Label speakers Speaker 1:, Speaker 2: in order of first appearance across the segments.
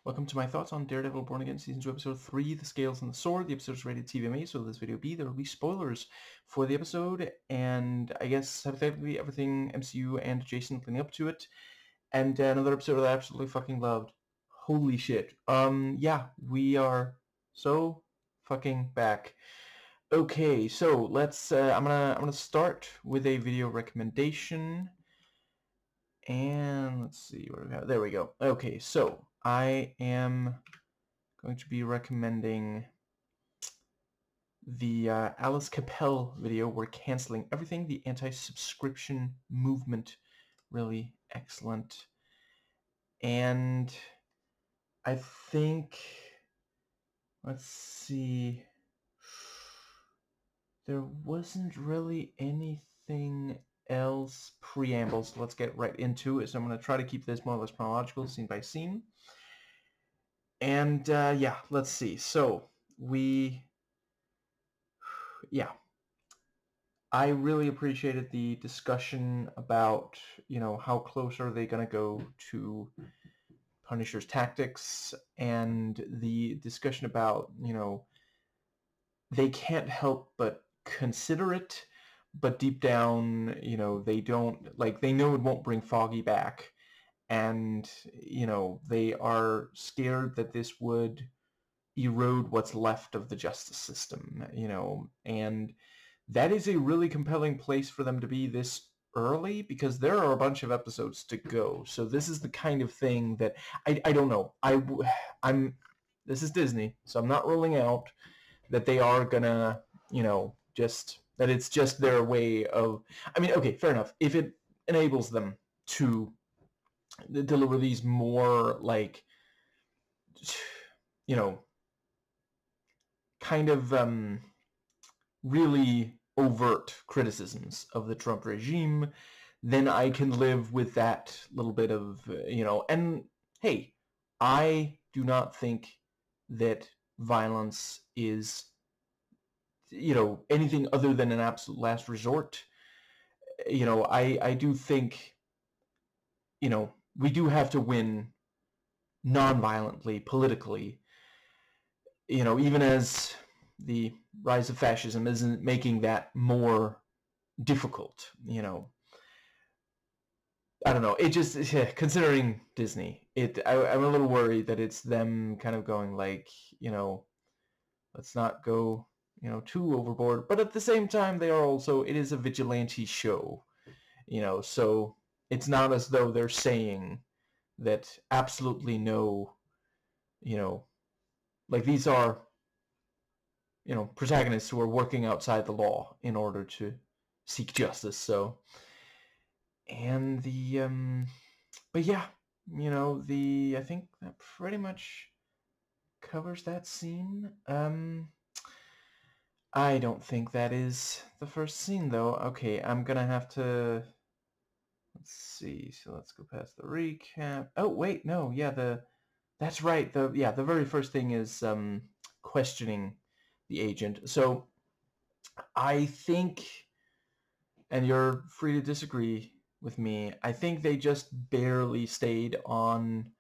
Speaker 1: Welcome to my thoughts on Daredevil Born Again Season 2, Episode 3, The Scales and the Sword. The episode is rated TVMA, so this video B, there will be spoilers for the episode, and I guess hypothetically everything MCU and adjacent leading up to it, and another episode that I absolutely fucking loved. Holy shit. Yeah, we are so fucking back. Okay, so let's, I'm gonna start with a video recommendation. And let's see what we have. There we go. Okay, so I am going to be recommending the Alice Capel video. We're canceling everything. The anti-subscription movement, really excellent. And I think, let's see, there wasn't really anything else preambles. So let's get right into it. So I'm going to try to keep this more or less chronological, scene by scene. And yeah, let's see. So I really appreciated the discussion about, how close are they going to go to Punisher's tactics, and the discussion about, they can't help but consider it, but deep down, they don't, like, they know it won't bring Foggy back, and, they are scared that this would erode what's left of the justice system, and that is a really compelling place for them to be this early, because there are a bunch of episodes to go. So this is the kind of thing that I don't know. This is Disney, so I'm not ruling out that they are gonna, just that it's just their way of. I mean, okay, fair enough. If it enables them to deliver these more like, kind of really overt criticisms of the Trump regime, then I can live with that little bit of, and hey, I do not think that violence is, anything other than an absolute last resort. I do think, we do have to win non-violently, politically, even as the rise of fascism isn't making that more difficult, I don't know. It just, considering Disney, I'm a little worried that it's them kind of going like, let's not go, too overboard. But at the same time, they are also, it is a vigilante show, so it's not as though they're saying that absolutely no, like these are, protagonists who are working outside the law in order to seek justice. So, and but yeah, I think that pretty much covers that scene. I don't think that is the first scene though. Okay, I'm gonna have to, let's see. So let's go past the recap. Oh wait, no, yeah, that's right. The very first thing is questioning the agent. So I think, and you're free to disagree with me, I think they just barely stayed on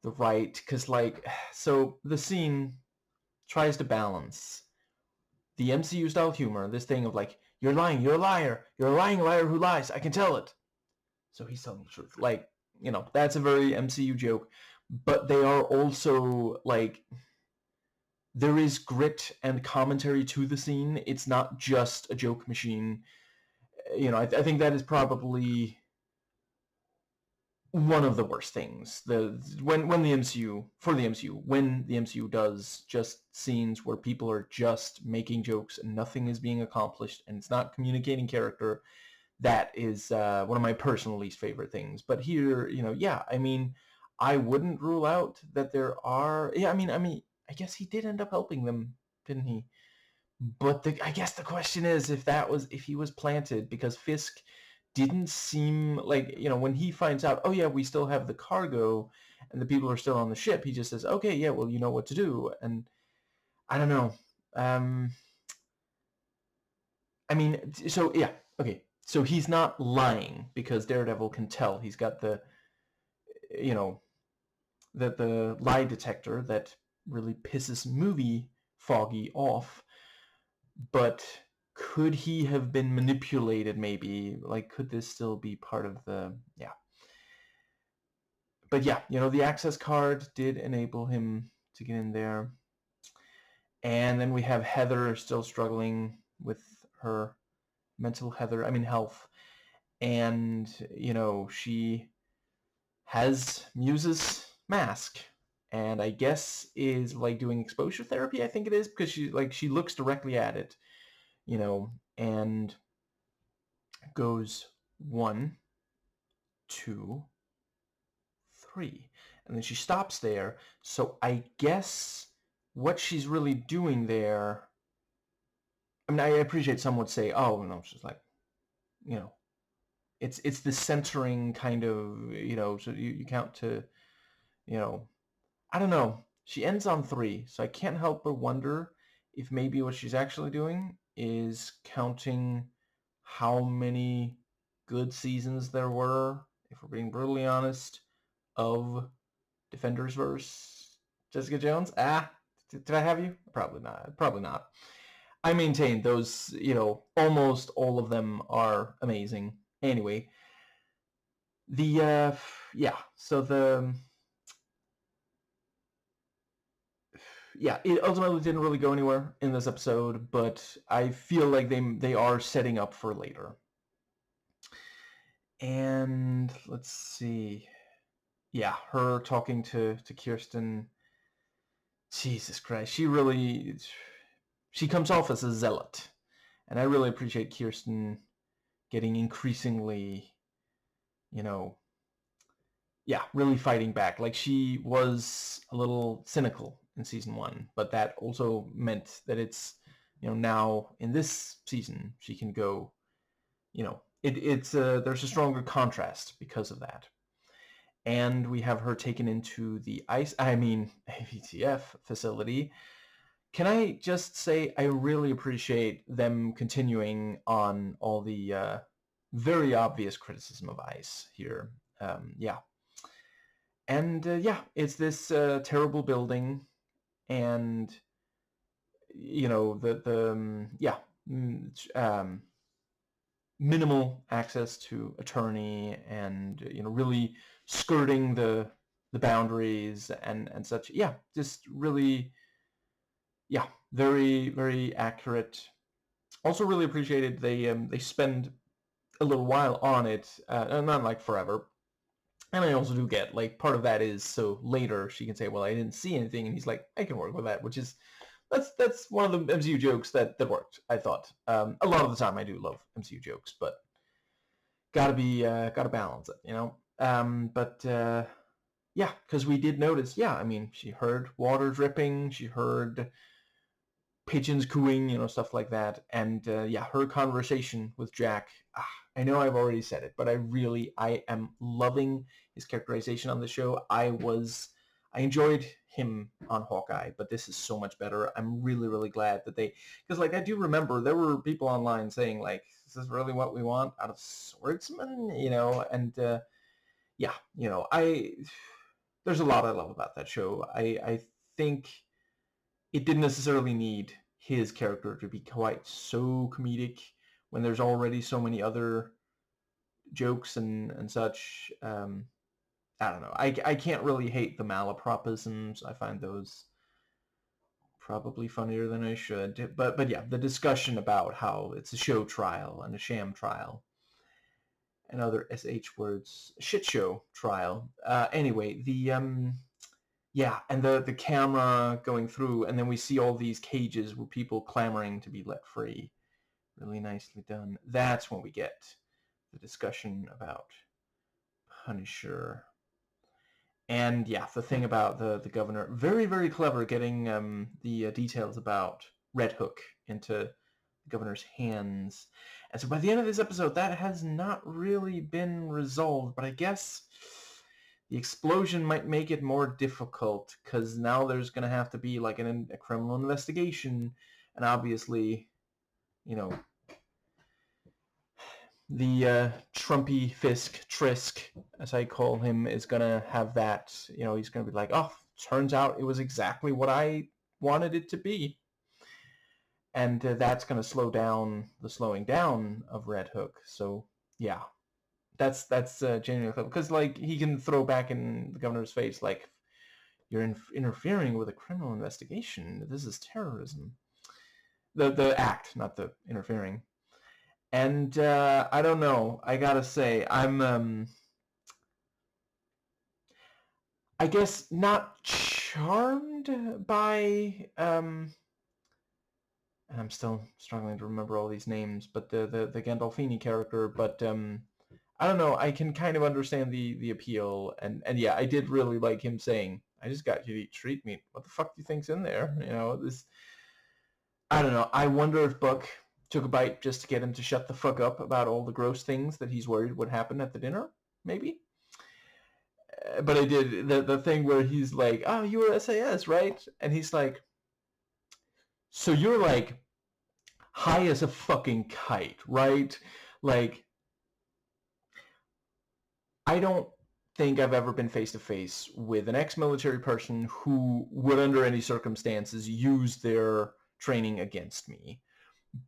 Speaker 1: the right, because, like, so the scene tries to balance the MCU style humor, this thing of like, you're lying, you're a liar, you're a lying liar who lies, I can tell it. So he's telling the truth. Like, that's a very MCU joke, but they are also like, there is grit and commentary to the scene. It's not just a joke machine. I think that is probably one of the worst things. When the MCU does just scenes where people are just making jokes and nothing is being accomplished and it's not communicating character, that is one of my personal least favorite things. But here, yeah, I mean, I wouldn't rule out that there are. Yeah, I mean, I guess he did end up helping them, didn't he? But I guess the question is if he was planted, because Fisk didn't seem like, when he finds out, oh yeah, we still have the cargo and the people are still on the ship, he just says, okay, yeah, well, you know what to do. And I don't know. I mean, so yeah, okay. So he's not lying because Daredevil can tell. He's got the, you know, the lie detector that really pisses movie Foggy off. But could he have been manipulated? Maybe, like, could this still be part of the But yeah, the access card did enable him to get in there. And then we have Heather still struggling with her health. And, she has Muse's mask. And I guess is like doing exposure therapy, I think it is, because she looks directly at it, and goes 1, 2, 3. And then she stops there. So I guess what she's really doing there, I mean, I appreciate some would say, oh, no, she's like, it's the centering kind of, so you count to, I don't know. She ends on 3, so I can't help but wonder if maybe what she's actually doing is counting how many good seasons there were, if we're being brutally honest, of Defenders versus Jessica Jones. Did I have you? Probably not. Probably not. I maintain those, almost all of them are amazing. Anyway, so it ultimately didn't really go anywhere in this episode, but I feel like they are setting up for later. And let's see. Yeah, her talking to Kirsten. Jesus Christ, she comes off as a zealot. And I really appreciate Kirsten getting increasingly, really fighting back. Like, she was a little cynical in season 1, but that also meant that it's, now in this season, she can go, there's a stronger contrast because of that. And we have her taken into the AVTF facility. Can I just say I really appreciate them continuing on all the very obvious criticism of ICE here. And it's this terrible building, and minimal access to attorney, and really skirting the boundaries and such. Yeah, just really, very, very accurate. Also really appreciated they spend a little while on it, not like forever. And I also do get, like, part of that is so later she can say, well, I didn't see anything, and he's like, I can work with that, which is that's one of the MCU jokes that worked, I thought. A lot of the time I do love MCU jokes, but gotta balance it, because we did notice, she heard water dripping, she heard pigeons cooing, stuff like that, and her conversation with Jack. I know I've already said it, but I am loving his characterization on the show. I enjoyed him on Hawkeye, but this is so much better. I'm really, really glad that because, like, I do remember there were people online saying, like, is this really what we want out of swordsman? And there's a lot I love about that show. I think it didn't necessarily need his character to be quite so comedic when there's already so many other jokes and such. I don't know. I can't really hate the malapropisms. I find those probably funnier than I should. But yeah, the discussion about how it's a show trial and a sham trial and other SH words, shit show trial. Anyway, and the camera going through, and then we see all these cages with people clamoring to be let free. Really nicely done. That's when we get the discussion about Punisher. And yeah, the thing about the governor, very, very clever getting the details about Red Hook into the governor's hands. And so by the end of this episode, that has not really been resolved, but I guess the explosion might make it more difficult, because now there's going to have to be like a criminal investigation, and obviously, the Trumpy Fisk Trisk, as I call him, is gonna have that. He's gonna be like, oh, turns out it was exactly what I wanted it to be, and that's gonna slow down the slowing down of Red Hook. So yeah, that's genuinely clever, because like he can throw back in the governor's face like, you're interfering with a criminal investigation. This is terrorism. The act, not the interfering. And I don't know. I gotta say, I'm I guess not charmed by and I'm still struggling to remember all these names, but the Gandolfini character. But I don't know. I can kind of understand the appeal, and yeah, I did really like him saying, "I just got you to eat street meat. What the fuck do you think's in there?" This. I don't know. I wonder if Buck took a bite just to get him to shut the fuck up about all the gross things that he's worried would happen at the dinner. Maybe. But I did the thing where he's like, "Oh, you were SAS, right?" And he's like, "So you're like high as a fucking kite, right?" Like, I don't think I've ever been face to face with an ex-military person who would, under any circumstances, use their training against me.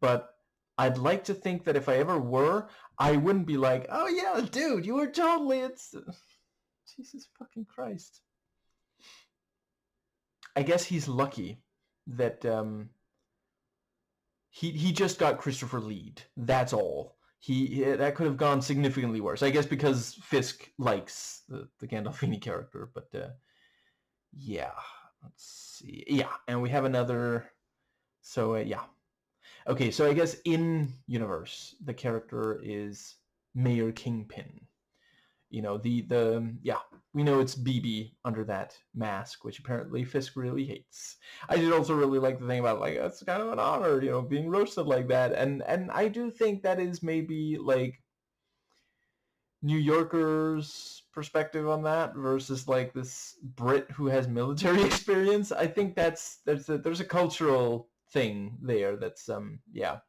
Speaker 1: But I'd like to think that if I ever were, I wouldn't be like, "Oh yeah, dude, you were totally..." It's Jesus fucking Christ. I guess he's lucky that he just got Christopher Lead. That's all. That could have gone significantly worse. I guess because Fisk likes the Gandolfini character, but yeah. Let's see. Yeah, and we have another. So yeah. Okay, so I guess in universe the character is Mayor Kingpin. Yeah, we know it's BB under that mask, which apparently Fisk really hates. I did also really like the thing about, like, it's kind of an honor, being roasted like that, and I do think that is maybe like New Yorkers' perspective on that versus like this Brit who has military experience. I think there's a cultural thing there that's yeah.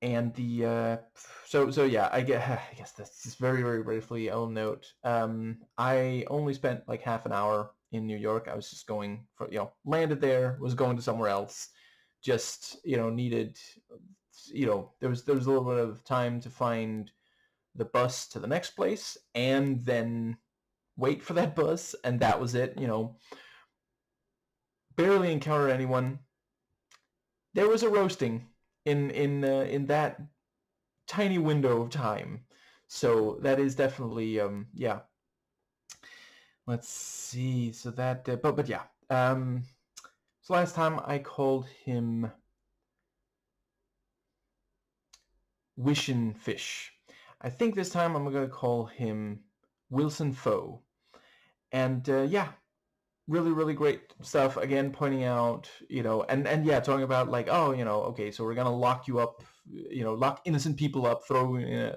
Speaker 1: And the so yeah, I guess that's just very, very briefly. I'll note, I only spent like half an hour in New York. I was just going for, landed there, was going to somewhere else, just needed, there was a little bit of time to find the bus to the next place and then wait for that bus, and that was it. Barely encountered anyone. There was a roasting in that tiny window of time. So that is definitely yeah. Let's see. So that but yeah. So last time I called him Wishin Fish. I think this time I'm going to call him Wilson Foe. And yeah, really, really great stuff. Again, pointing out, and yeah, talking about like, oh, okay, so we're going to lock you up, lock innocent people up, throw in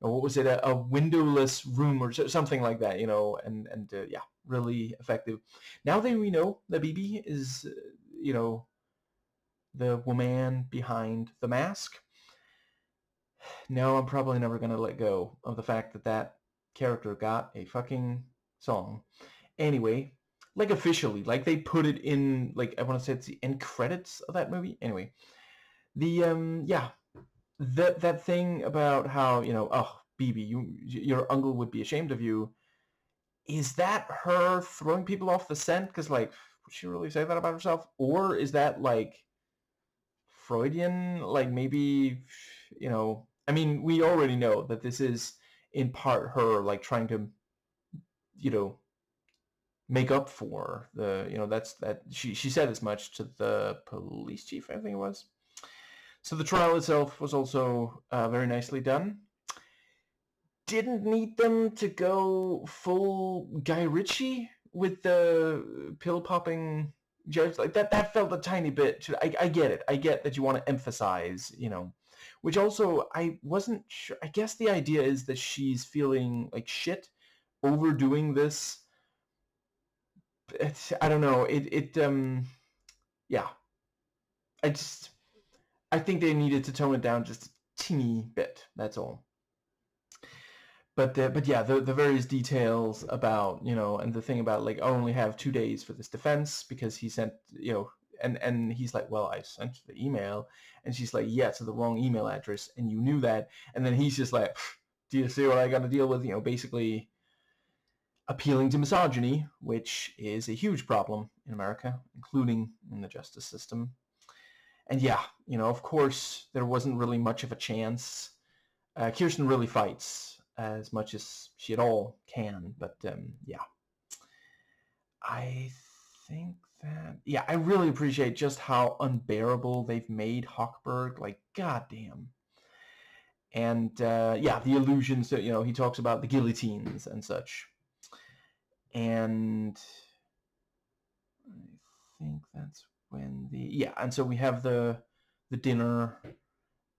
Speaker 1: what was it, a windowless room or something like that, and yeah, really effective. Now that we know that BB is, the woman behind the mask, no, I'm probably never going to let go of the fact that that character got a fucking song. Anyway, like officially, like they put it in, like I want to say it's the end credits of that movie. Anyway, the yeah, that thing about how, oh, BB, your uncle would be ashamed of you. Is that her throwing people off the scent? Because like, would she really say that about herself? Or is that like Freudian? Like maybe, I mean, we already know that this is in part her like trying to, make up for the, that's that she said as much to the police chief, I think it was. So the trial itself was also very nicely done. Didn't need them to go full Guy Ritchie with the pill popping judge like that. That felt a tiny bit. I get it. I get that you want to emphasize, which also I wasn't sure. I guess the idea is that she's feeling like shit overdoing this. I don't know. Yeah. I think they needed to tone it down just teeny bit. That's all. But yeah, the various details about, and the thing about like, I only have 2 days for this defense because he sent, and he's like, well, I sent the email, and she's like, yeah, to the wrong email address, and you knew that, and then he's just like, do you see what I got to deal with? Basically appealing to misogyny, which is a huge problem in America, including in the justice system. And yeah, of course, there wasn't really much of a chance. Kirsten really fights as much as she at all can, but yeah. I think that, yeah, I really appreciate just how unbearable they've made Hochberg. Like, goddamn. And yeah, the allusions that, he talks about the guillotines and such. And I think that's when and so we have the dinner,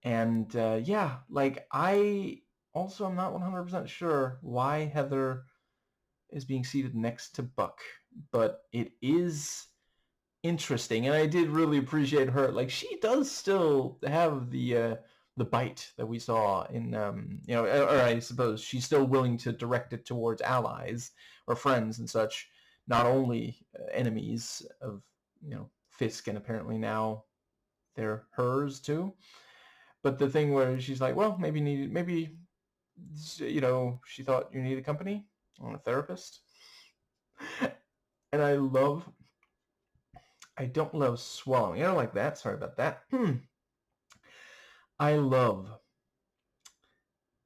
Speaker 1: and yeah, like, I also am not 100% sure why Heather is being seated next to Buck, but it is interesting, and I did really appreciate her. Like, she does still have the bite that we saw in, or I suppose she's still willing to direct it towards allies or friends and such, not only enemies of, Fisk, and apparently now they're hers too. But the thing where she's like, well, maybe, she thought you needed company on a therapist. And I don't love swallowing. I don't like that. Sorry about that. I love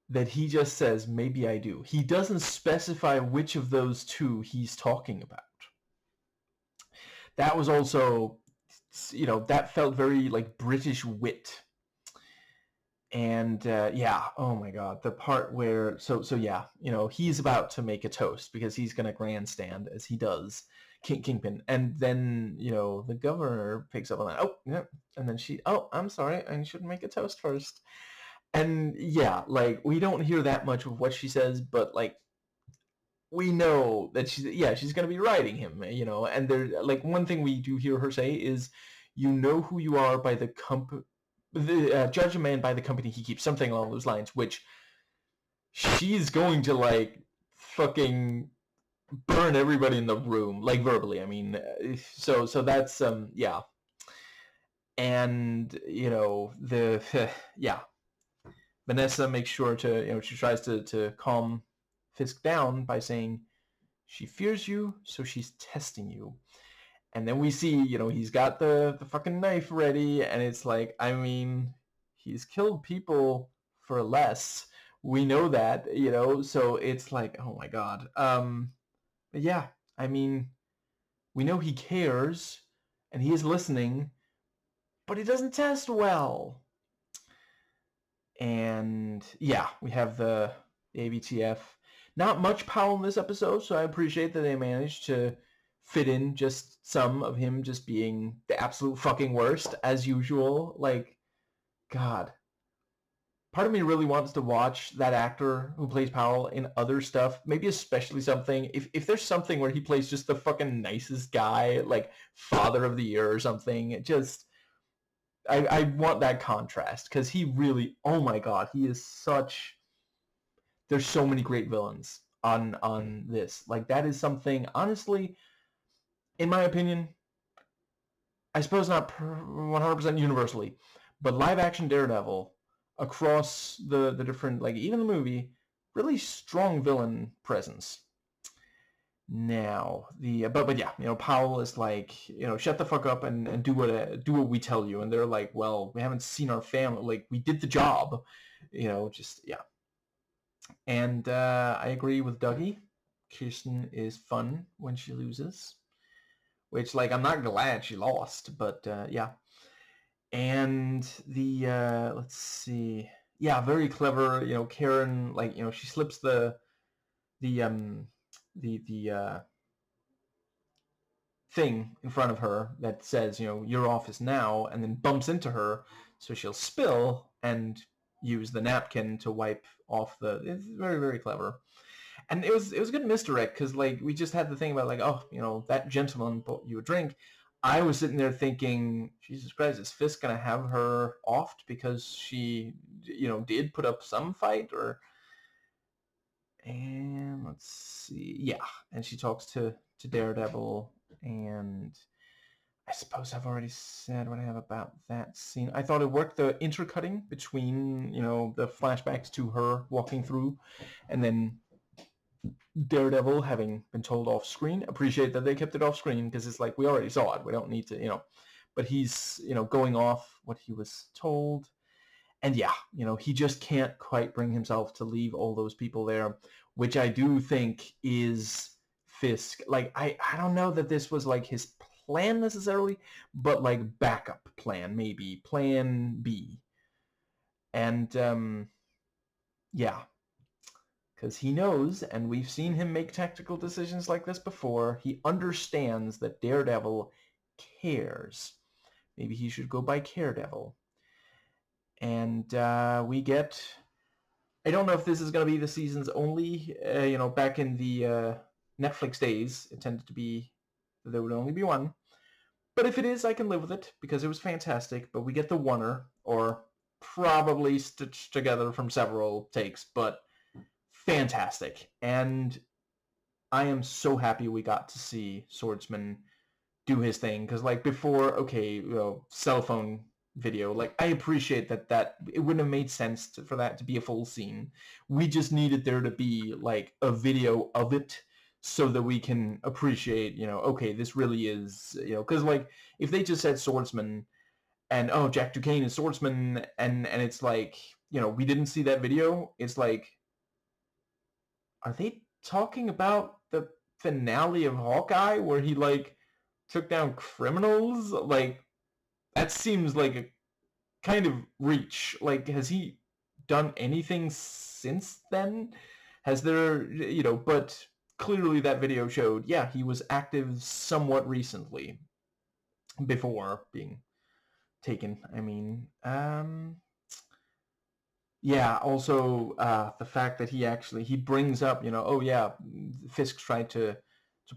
Speaker 1: that he just says, maybe I do. He doesn't specify which of those two he's talking about. That was also, that felt very like British wit. And yeah, oh my God, the part where, so yeah, he's about to make a toast because he's going to grandstand as he does Kingpin. And then, the governor picks up on that. Oh, yeah. And then I'm sorry, I should make a toast first. And yeah, like, we don't hear that much of what she says, but like, we know that she's going to be riding him, and there's like, one thing we do hear her say is, you know who you are by the judge a man by the company he keeps, something along those lines, which she's going to like fucking burn everybody in the room, like verbally. I mean, so that's yeah. And yeah, Vanessa makes sure to, she tries to calm Fisk down by saying she fears you, so she's testing you. And then we see, he's got the fucking knife ready, and it's like, I mean, he's killed people for less. We know that, so it's like, oh my God. But yeah, I mean, we know he cares, and he is listening, but he doesn't test well. And yeah, we have the ABTF. Not much Powell in this episode, so I appreciate that they managed to fit in just some of him just being the absolute fucking worst, as usual. Like, God. Part of me really wants to watch that actor who plays Powell in other stuff, maybe especially something, if there's something where he plays just the fucking nicest guy, like Father of the Year or something, just, I want that contrast, because he really, oh my God, he is such, there's so many great villains on this. Like, that is something, honestly, in my opinion, I suppose not 100% universally, but live action Daredevil across the different, like, even the movie, really strong villain presence. Now, but yeah, Powell is like, shut the fuck up and do what we tell you. And they're like, well, we haven't seen our family, like, we did the job, just, yeah. And I agree with Dougie. Kirsten is fun when she loses, which, like, I'm not glad she lost, but yeah. And the let's see, yeah, very clever. Karen, like, she slips the thing in front of her that says, your office now, and then bumps into her, so she'll spill and use the napkin to wipe off it's very, very clever. And it was a good misdirect, because, like, we just had the thing about, like, oh, that gentleman bought you a drink. I was sitting there thinking, Jesus Christ, is Fisk gonna have her offed because she, did put up some fight? Or, and let's see, yeah, and she talks to Daredevil, and I suppose I've already said what I have about that scene. I thought it worked, the intercutting between, the flashbacks to her walking through, and then Daredevil having been told off screen. Appreciate that they kept it off screen, because it's like, we already saw it. We don't need to, but he's, going off what he was told. And yeah, he just can't quite bring himself to leave all those people there, which I do think is Fisk. Like, I don't know that this was like his plan necessarily, but like backup plan, maybe plan B. And yeah, because he knows, and we've seen him make tactical decisions like this before, he understands that Daredevil cares. Maybe he should go by Caredevil. And we get, I don't know if this is going to be the season's only, back in the Netflix days, it tended to be, there would only be one. But if it is, I can live with it, because it was fantastic. But we get the oneer, or probably stitched together from several takes, but fantastic. And I am so happy we got to see Swordsman do his thing, because like before, okay, cell phone video, like I appreciate that it wouldn't have made sense for that to be a full scene. We just needed there to be like a video of it, so that we can appreciate, okay, this really is, because like if they just said Swordsman and, oh, Jack Duquesne is Swordsman, and it's like, we didn't see that video, it's like, are they talking about the finale of Hawkeye where he like took down criminals? Like, that seems like a kind of reach. Like, has he done anything since then? Has there, but clearly that video showed, yeah, he was active somewhat recently before being taken. I mean, yeah, also the fact that he brings up, oh yeah, Fisk tried to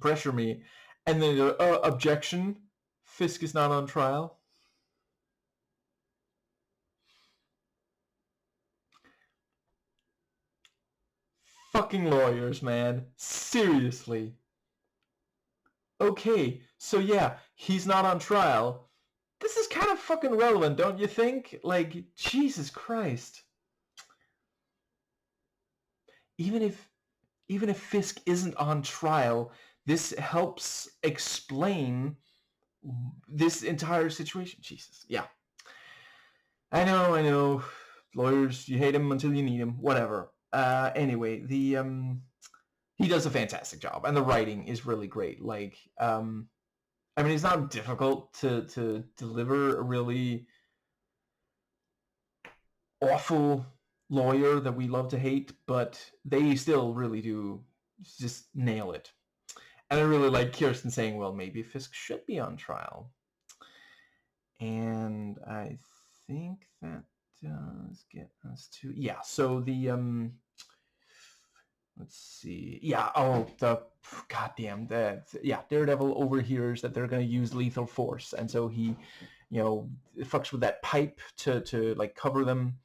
Speaker 1: pressure me, and then objection, Fisk is not on trial. Fucking lawyers, man. Seriously. Okay, so yeah, he's not on trial. This is kind of fucking relevant, don't you think? Like, Jesus Christ. Even if Fisk isn't on trial, this helps explain this entire situation. Jesus, yeah. I know. Lawyers, you hate them until you need them. Whatever. Anyway, he does a fantastic job, and the writing is really great. Like, I mean, it's not difficult to deliver a really awful lawyer that we love to hate, but they still really do just nail it. And I really like Kirsten saying, well, maybe Fisk should be on trial. And I think that does get us to, yeah, so the, let's see, yeah, oh, the, goddamn, yeah, Daredevil overhears that they're going to use lethal force, and so he, fucks with that pipe to like cover them.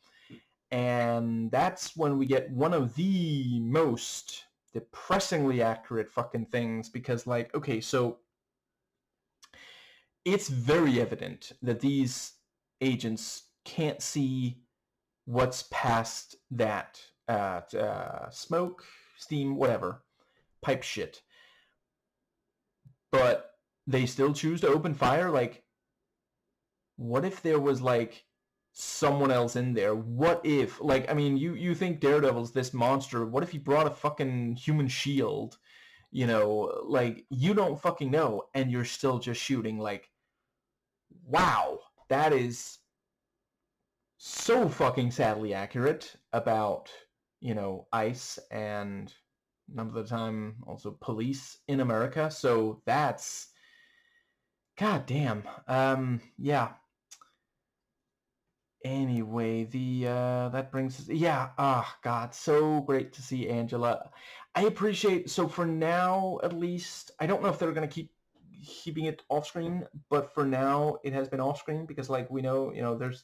Speaker 1: And that's when we get one of the most depressingly accurate fucking things, because like, okay, so it's very evident that these agents can't see what's past that smoke, steam, whatever, pipe shit. But they still choose to open fire. Like, what if there was like someone else in there? What if, like, I mean, you think Daredevil's this monster. What if he brought a fucking human shield? Like, you don't fucking know, and you're still just shooting. Like, wow, that is so fucking sadly accurate about, ICE and none of the time also police in America. So that's, god damn. Yeah. Anyway, the that brings us, yeah, god, so great to see Angela. I appreciate, so for now at least, I don't know if they're gonna keep keeping it off screen, but for now it has been off screen because like we know, there's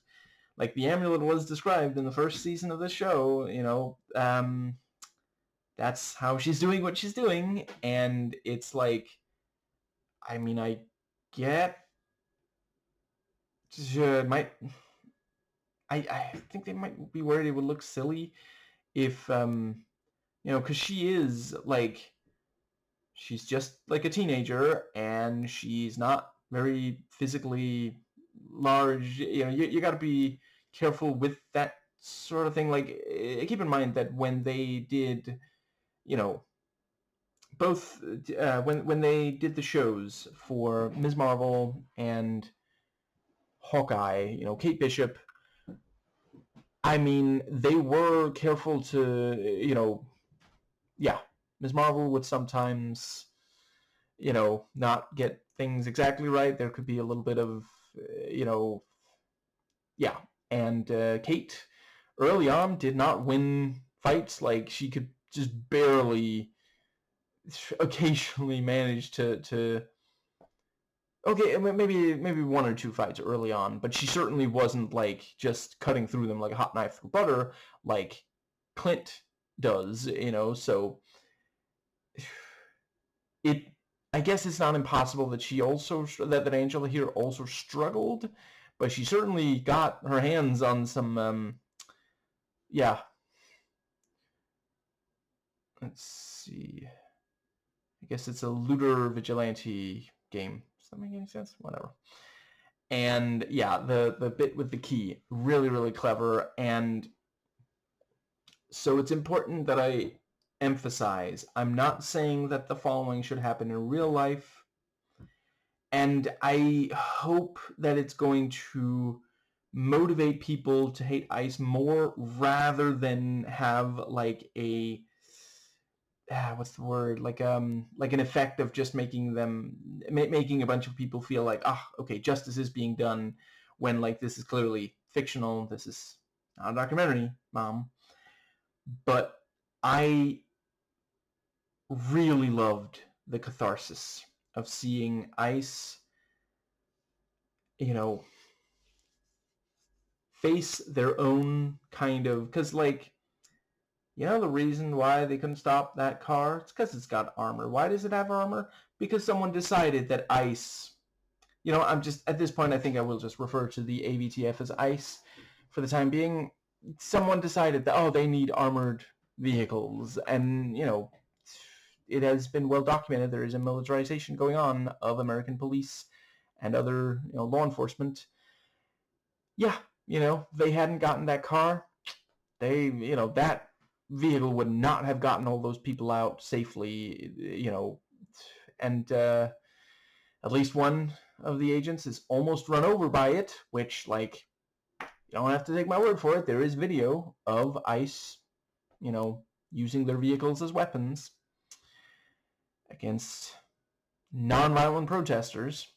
Speaker 1: like the amulet was described in the first season of this show, that's how she's doing what she's doing, and it's like, I mean, I get might I think they might be worried it would look silly if because she is like, she's just like a teenager and she's not very physically large. You got to be careful with that sort of thing. Like, keep in mind that when they did, both when they did the shows for Ms. Marvel and Hawkeye, Kate Bishop, I mean, they were careful to, yeah, Ms. Marvel would sometimes, not get things exactly right. There could be a little bit of, yeah. And Kate, early on, did not win fights. Like, she could just barely, occasionally manage to okay, maybe one or two fights early on, but she certainly wasn't like just cutting through them like a hot knife through butter like Clint does, so I guess it's not impossible that she also that Angela here also struggled, but she certainly got her hands on some yeah. Let's see. I guess it's a looter vigilante game. Does that make any sense? Whatever. And yeah, the bit with the key, really, really clever. And so it's important that I emphasize, I'm not saying that the following should happen in real life. And I hope that it's going to motivate people to hate ICE more rather than have like a what's the word, like an effect of just making a bunch of people feel like, okay, justice is being done, when like this is clearly fictional, this is not a documentary, Mom. But I really loved the catharsis of seeing ICE face their own kind of, because like, the reason why they couldn't stop that car? It's because it's got armor. Why does it have armor? Because someone decided that ICE, I'm just, at this point, I think I will just refer to the AVTF as ICE for the time being. Someone decided that, they need armored vehicles. And, it has been well documented there is a militarization going on of American police and other, law enforcement. Yeah, they hadn't gotten that car. They, that vehicle would not have gotten all those people out safely, and at least one of the agents is almost run over by it, which, like, you don't have to take my word for it. There is video of ICE, using their vehicles as weapons against nonviolent protesters.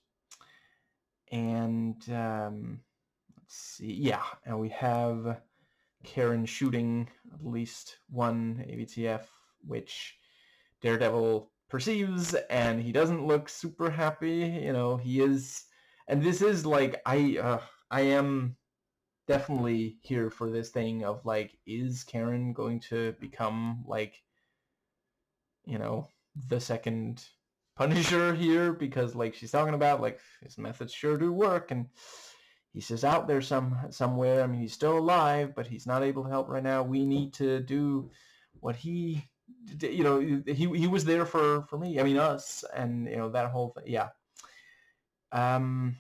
Speaker 1: And let's see, yeah, and we have Karen shooting at least one AVTF, which Daredevil perceives, and he doesn't look super happy. He is, and this is like, I am definitely here for this thing of like, is Karen going to become like, the second Punisher here? Because like she's talking about like his methods sure do work, and he's just out there somewhere. I mean, he's still alive, but he's not able to help right now. We need to do what he did. He was there for me. I mean, us, and that whole thing. Yeah. And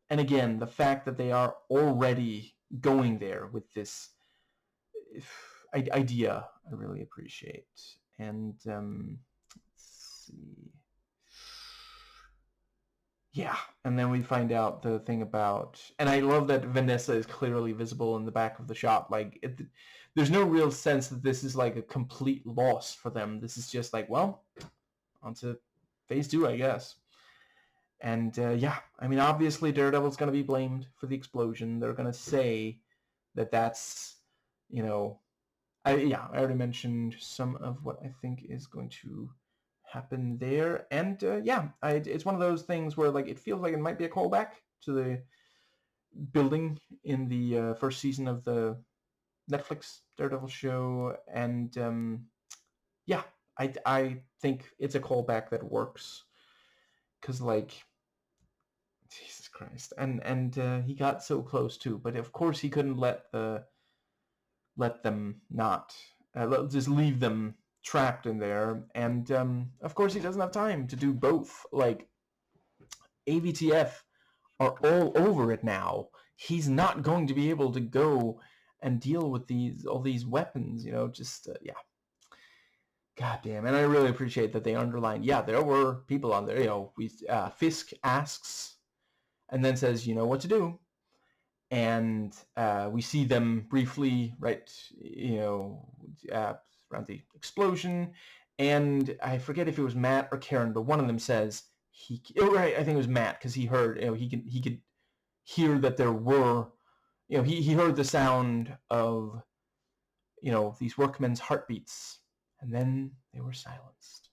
Speaker 1: again, the fact that they are already going there with this idea, I really appreciate. And let's see. Yeah, and then we find out the thing about, and I love that Vanessa is clearly visible in the back of the shop. Like, there's no real sense that this is like a complete loss for them. This is just like, well, on to phase 2, I guess. And yeah, I mean, obviously Daredevil's going to be blamed for the explosion. They're going to say that that's, I already mentioned some of what I think is going to happen there. And yeah, it's one of those things where like it feels like it might be a callback to the building in the first season of the Netflix Daredevil show. And yeah, I think it's a callback that works, because like, Jesus Christ, and he got so close too, but of course he couldn't let them not just leave them trapped in there. And of course he doesn't have time to do both. Like, AVTF are all over it now. He's not going to be able to go and deal with all these weapons, just yeah. God damn. And I really appreciate that they underlined, yeah, there were people on there. Fisk asks and then says, you know what to do. And we see them briefly, right, around the explosion. And I forget if it was Matt or Karen, but one of them says, right, I think it was Matt, because he heard, he could hear that there were, he heard the sound of, these workmen's heartbeats, and then they were silenced.